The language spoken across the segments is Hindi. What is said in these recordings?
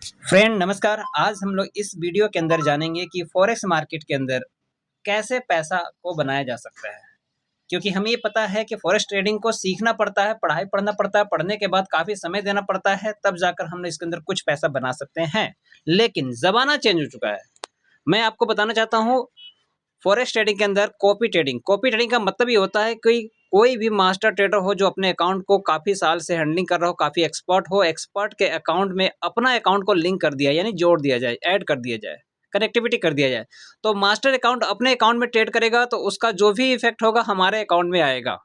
फ्रेंड नमस्कार। आज हम लोग इस वीडियो के अंदर जानेंगे कि फॉरेक्स मार्केट के अंदर कैसे पैसा को बनाया जा सकता है। क्योंकि हमें ये पता है कि फॉरेक्स ट्रेडिंग को सीखना पड़ता है, पढ़ाई पढ़ना पड़ता है, पढ़ने के बाद काफ़ी समय देना पड़ता है, तब जाकर हम इसके अंदर कुछ पैसा बना सकते हैं। लेकिन ज़माना चेंज हो चुका है। मैं आपको बताना चाहता हूँ फॉरेक्स ट्रेडिंग के अंदर कॉपी ट्रेडिंग का मतलब ये होता है कि कोई भी मास्टर ट्रेडर हो जो अपने अकाउंट को काफ़ी साल से हैंडलिंग कर रहा हो, काफ़ी एक्सपर्ट हो, एक्सपर्ट के अकाउंट में अपना अकाउंट को लिंक कर दिया यानी जोड़ दिया जाए, ऐड कर दिया जाए, कनेक्टिविटी कर दिया जाए। तो मास्टर अकाउंट अपने अकाउंट में ट्रेड करेगा तो उसका जो भी इफेक्ट होगा हमारे अकाउंट में आएगा,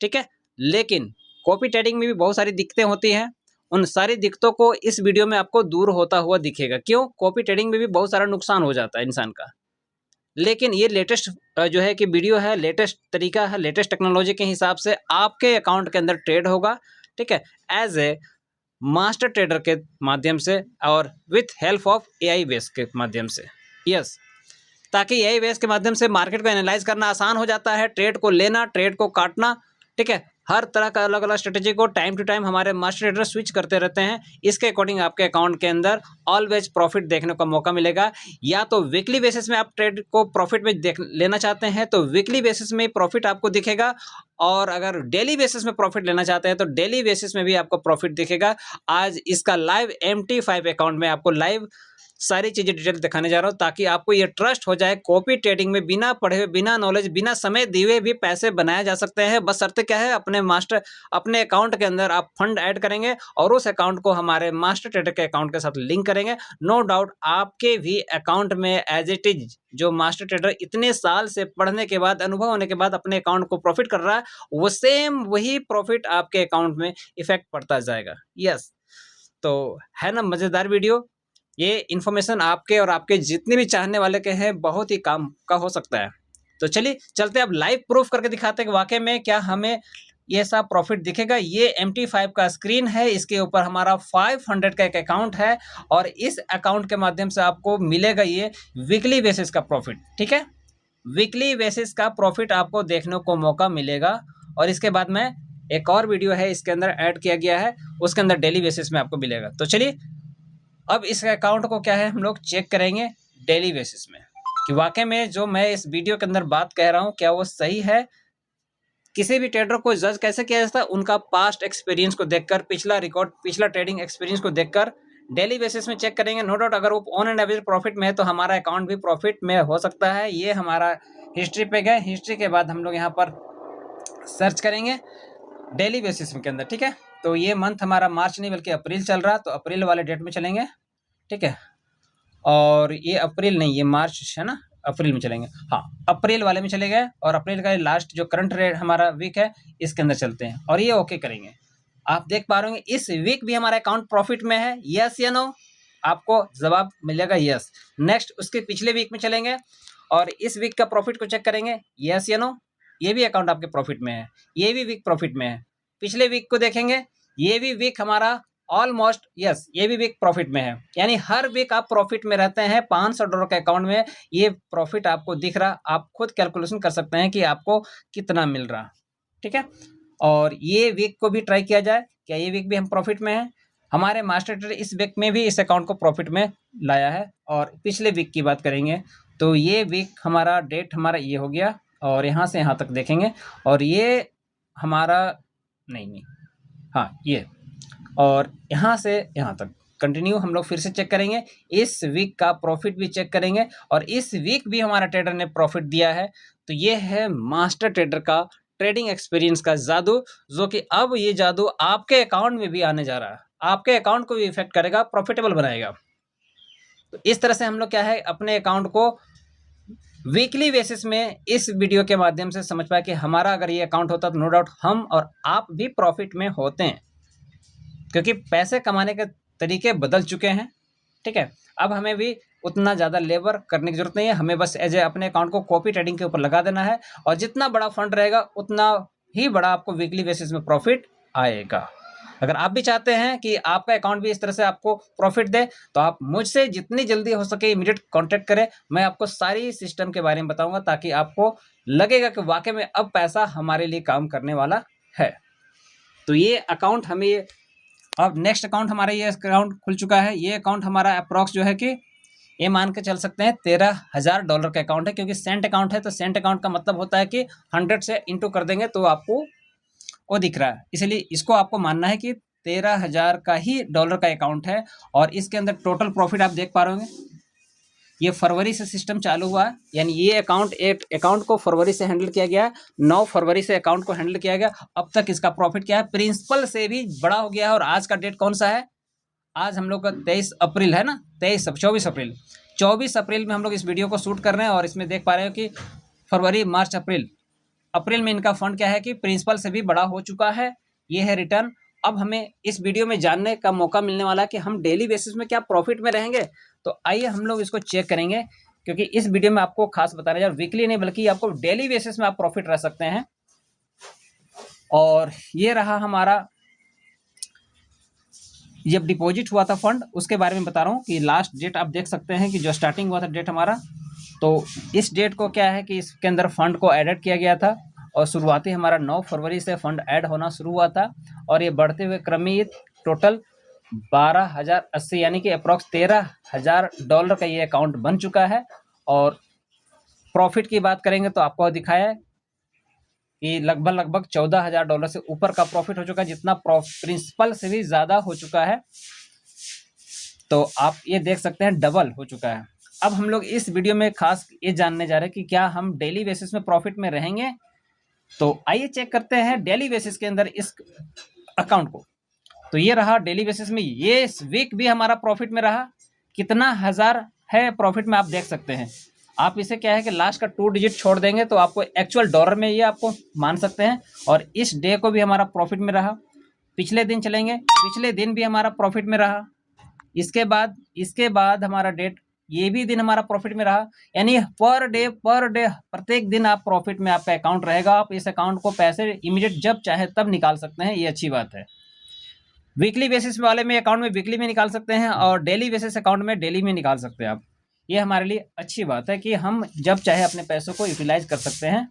ठीक है। लेकिन कॉपी ट्रेडिंग में भी बहुत सारी दिक्कतें होती हैं। उन सारी दिक्कतों को इस वीडियो में आपको दूर होता हुआ दिखेगा। क्यों? कॉपी ट्रेडिंग में भी बहुत सारा नुकसान हो जाता है इंसान का। लेकिन ये लेटेस्ट जो है कि वीडियो है, लेटेस्ट तरीका है, लेटेस्ट टेक्नोलॉजी के हिसाब से आपके अकाउंट के अंदर ट्रेड होगा, ठीक है, एज ए मास्टर ट्रेडर के माध्यम से और with help of AI base के माध्यम से। यस, ताकि एआई बेस के माध्यम से मार्केट को एनालाइज करना आसान हो जाता है, ट्रेड को लेना, ट्रेड को काटना, ठीक है। हर तरह का अलग अलग स्ट्रेटेजी को टाइम टू टाइम हमारे मास्टर ट्रेडर स्विच करते रहते हैं। इसके अकॉर्डिंग आपके अकाउंट के अंदर ऑलवेज प्रॉफिट देखने का मौका मिलेगा। या तो वीकली बेसिस में आप ट्रेड को प्रॉफिट में देख लेना चाहते हैं तो वीकली बेसिस में प्रॉफिट आपको दिखेगा, और अगर डेली बेसिस में प्रॉफिट लेना चाहते हैं तो डेली बेसिस में भी आपको प्रॉफिट दिखेगा। आज इसका लाइव MT5 अकाउंट में आपको लाइव सारी चीज़ें डिटेल दिखाने जा रहा हूँ ताकि आपको ये ट्रस्ट हो जाए कॉपी ट्रेडिंग में बिना पढ़े हुए, बिना नॉलेज, बिना समय दिए हुए भी पैसे बनाए जा सकते हैं। बशर्ते क्या है, अपने अकाउंट के अंदर आप फंड ऐड करेंगे और उस अकाउंट को हमारे मास्टर ट्रेडर के अकाउंट के साथ लिंक करेंगे। नो डाउट आपके भी अकाउंट में एज इट इज जो मास्टर ट्रेडर इतने साल से पढ़ने के बाद, अनुभव होने के बाद अपने अकाउंट को प्रॉफिट कर रहा है, वो सेम वही प्रॉफिट आपके अकाउंट में इफेक्ट पड़ता जाएगा। यस, तो है ना मज़ेदार वीडियो। ये इन्फॉर्मेशन आपके और आपके जितने भी चाहने वाले के हैं बहुत ही काम का हो सकता है। तो चलिए चलते अब लाइव प्रूफ करके दिखाते हैं कि वाकई में क्या हमें ये सब प्रॉफिट दिखेगा। ये MT5 का स्क्रीन है, इसके ऊपर हमारा 500 का एक अकाउंट है और इस अकाउंट के माध्यम से आपको मिलेगा ये वीकली बेसिस का प्रॉफिट, ठीक है। वीकली बेसिस का प्रॉफिट आपको देखने को मौका मिलेगा। और इसके बाद में एक और वीडियो है, इसके अंदर ऐड किया गया है, उसके अंदर डेली बेसिस में आपको मिलेगा। तो चलिए अब इस अकाउंट को क्या है हम लोग चेक करेंगे डेली बेसिस में कि वाकई में जो मैं इस वीडियो के अंदर बात कह रहा हूँ क्या वो सही है। किसी भी ट्रेडर को जज कैसे किया जाता है? उनका पास्ट एक्सपीरियंस को देखकर, पिछला रिकॉर्ड, पिछला ट्रेडिंग एक्सपीरियंस को देखकर डेली बेसिस में चेक करेंगे। नो डाउट अगर वो ऑन एंड एवरेज प्रॉफिट में है तो हमारा अकाउंट भी प्रॉफिट में हो सकता है। ये हमारा हिस्ट्री पे गए, हिस्ट्री के बाद हम लोग यहाँ पर सर्च करेंगे डेली बेसिस के अंदर, ठीक है। तो ये मंथ हमारा मार्च नहीं बल्कि अप्रैल चल रहा, तो अप्रैल वाले डेट में चलेंगे, ठीक है। और ये अप्रैल नहीं, ये मार्च है ना, अप्रैल में चलेंगे। हाँ, अप्रैल वाले में चले गए और अप्रैल का लास्ट जो करंट रेट हमारा वीक है इसके अंदर चलते हैं और ये ओके करेंगे। आप देख पा रहे होंगे इस वीक भी हमारा अकाउंट प्रॉफिट में है। यस या नो? आपको जवाब मिलेगा यस। नेक्स्ट उसके पिछले वीक में चलेंगे और इस वीक का प्रॉफिट को चेक करेंगे। यस या नो? ये भी अकाउंट आपके प्रॉफिट में है, ये भी वीक प्रॉफिट में है। पिछले वीक को देखेंगे, ये भी वीक हमारा ऑलमोस्ट यस, ये भी वीक प्रॉफिट में है। यानी हर वीक आप प्रॉफिट में रहते हैं। $500 के अकाउंट में ये प्रॉफिट आपको दिख रहा, आप खुद कैलकुलेशन कर सकते हैं कि आपको कितना मिल रहा, ठीक है। और ये वीक को भी ट्राई किया जाए, क्या ये वीक भी हम प्रॉफिट में हैं? हमारे मास्टर ट्रेडर इस वीक में भी इस अकाउंट को प्रॉफिट में लाया है। और पिछले वीक की बात करेंगे तो ये वीक हमारा डेट हमारा ये हो गया और यहाँ से यहाँ तक देखेंगे और ये हमारा नहीं, हाँ ये, और यहाँ से यहाँ तक कंटिन्यू हम लोग फिर से चेक करेंगे। इस वीक का प्रॉफिट भी चेक करेंगे और इस वीक भी हमारा ट्रेडर ने प्रॉफिट दिया है। तो ये है मास्टर ट्रेडर का ट्रेडिंग एक्सपीरियंस का जादू, जो कि अब ये जादू आपके अकाउंट में भी आने जा रहा है, आपके अकाउंट को भी इफेक्ट करेगा, प्रॉफिटेबल बनाएगा। तो इस तरह से हम लोग क्या है अपने अकाउंट को वीकली बेसिस में इस वीडियो के माध्यम से समझ पाए कि हमारा अगर ये अकाउंट होता तो नो डाउट हम और आप भी प्रॉफिट में होते हैं, क्योंकि पैसे कमाने के तरीके बदल चुके हैं, ठीक है। अब हमें भी उतना ज़्यादा लेबर करने की ज़रूरत नहीं है, हमें बस एज ए अपने अकाउंट को कॉपी ट्रेडिंग के ऊपर लगा देना है और जितना बड़ा फंड रहेगा उतना ही बड़ा आपको वीकली बेसिस में प्रॉफिट आएगा। अगर आप भी चाहते हैं कि आपका अकाउंट भी इस तरह से आपको प्रॉफिट दे तो आप मुझसे जितनी जल्दी हो सके इमीडिएट कॉन्टैक्ट करें। मैं आपको सारी सिस्टम के बारे में बताऊंगा ताकि आपको लगेगा कि वाकई में अब पैसा हमारे लिए काम करने वाला है। तो ये अकाउंट हमें अब नेक्स्ट अकाउंट हमारा ये अकाउंट खुल चुका है। ये अकाउंट हमारा अप्रॉक्स जो है कि ये मान के चल सकते हैं $13,000 का अकाउंट है, क्योंकि सेंट अकाउंट है तो सेंट अकाउंट का मतलब होता है कि 100 से इंटू कर देंगे तो आपको वो दिख रहा है। इसलिए इसको आपको मानना है कि 13,000 का ही डॉलर का अकाउंट है। और इसके अंदर टोटल प्रॉफिट आप देख पा रहे होंगे, ये फरवरी से सिस्टम चालू हुआ है, यानी ये अकाउंट को फरवरी से हैंडल किया गया है। 9 फरवरी से अकाउंट को हैंडल किया गया। अब तक इसका प्रॉफिट क्या है, प्रिंसिपल से भी बड़ा हो गया है। और आज का डेट कौन सा है, आज हम लोग का 23 अप्रैल है ना, 24 अप्रैल में हम लोग इस वीडियो को शूट कर रहे हैं। और इसमें देख पा रहे हो कि फरवरी, मार्च, अप्रैल में इनका फंड क्या है कि प्रिंसिपल से भी बड़ा हो चुका है। ये है रिटर्न। अब हमें इस वीडियो में जानने का मौका मिलने वाला है कि हम डेली बेसिस में क्या प्रॉफिट में रहेंगे। तो आइए हम लोग इसको चेक करेंगे, क्योंकि इस वीडियो में आपको खास बताने जा रहा हूं, वीकली नहीं बल्कि आपको डेली बेसिस में आप प्रॉफिट रह सकते हैं। और ये रहा हमारा जब डिपॉजिट हुआ था फंड, उसके बारे में बता रहा हूँ कि लास्ट डेट आप देख सकते हैं कि जो स्टार्टिंग हुआ था डेट हमारा, तो इस डेट को क्या है कि इसके अंदर फंड को एडेड किया गया था। और शुरुआती हमारा 9 फरवरी से फंड ऐड होना शुरू हुआ था। और ये बढ़ते हुए क्रम में ये टोटल 12,080 यानी कि अप्रॉक्स $13,000 का ये अकाउंट बन चुका है। और प्रॉफिट की बात करेंगे तो आपको दिखाया है कि लगभग $14,000 से ऊपर का प्रॉफिट हो चुका है, जितना प्रिंसिपल से भी ज़्यादा हो चुका है। तो आप ये देख सकते हैं डबल हो चुका है। अब हम लोग इस वीडियो में खास ये जानने जा रहे हैं कि क्या हम डेली बेसिस में प्रॉफिट में रहेंगे। तो आइए चेक करते हैं डेली बेसिस के अंदर इस अकाउंट को। तो ये रहा डेली बेसिस में, ये इस वीक भी हमारा प्रॉफिट में रहा। कितना हज़ार है प्रॉफिट में आप देख सकते हैं। आप इसे क्या है कि लास्ट का 2 डिजिट छोड़ देंगे तो आपको एक्चुअल डॉलर में ये आपको मान सकते हैं। और इस डे को भी हमारा प्रॉफिट में रहा। पिछले दिन चलेंगे, पिछले दिन भी हमारा प्रॉफिट में रहा। इसके बाद हमारा डेट, ये भी दिन हमारा प्रॉफिट में रहा। यानी पर डे प्रत्येक दिन आप प्रॉफिट में आपका अकाउंट रहेगा। आप इस अकाउंट को पैसे इमीडिएट जब चाहे तब निकाल सकते हैं, ये अच्छी बात है। वीकली बेसिस वाले में अकाउंट में वीकली में निकाल सकते हैं और डेली बेसिस अकाउंट में डेली में निकाल सकते हैं आप। ये हमारे लिए अच्छी बात है कि हम जब चाहे अपने पैसों को यूटिलाइज कर सकते हैं।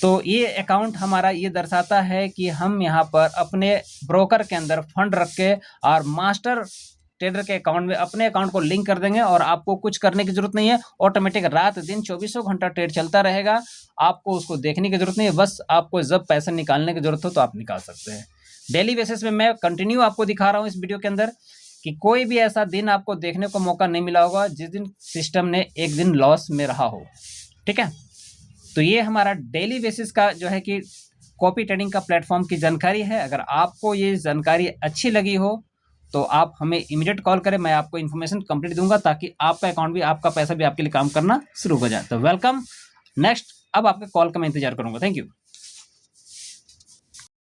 तो ये अकाउंट हमारा ये दर्शाता है कि हम यहाँ पर अपने ब्रोकर के अंदर फंड रख के और मास्टर ट्रेडर के अकाउंट में अपने अकाउंट को लिंक कर देंगे। और आपको कुछ करने की जरूरत नहीं है, ऑटोमेटिक रात दिन 24 घंटा ट्रेड चलता रहेगा। आपको उसको देखने की जरूरत नहीं है, बस आपको जब पैसा निकालने की जरूरत हो तो आप निकाल सकते हैं। डेली बेसिस में मैं कंटिन्यू आपको दिखा रहा हूँ इस वीडियो के अंदर कि कोई भी ऐसा दिन आपको देखने को मौका नहीं मिला होगा जिस दिन सिस्टम ने एक दिन लॉस में रहा हो। ठीक है, तो ये हमारा डेली बेसिस का जो है कि कॉपी ट्रेडिंग का प्लेटफॉर्म की जानकारी है। अगर आपको ये जानकारी अच्छी लगी हो तो आप हमें इमीडिएट कॉल करें, मैं आपको इन्फॉर्मेशन कंप्लीट दूंगा ताकि आपका अकाउंट भी, आपका पैसा भी आपके लिए काम करना शुरू हो जाए। तो वेलकम नेक्स्ट, अब आपके कॉल का मैं इंतजार करूंगा। Thank you.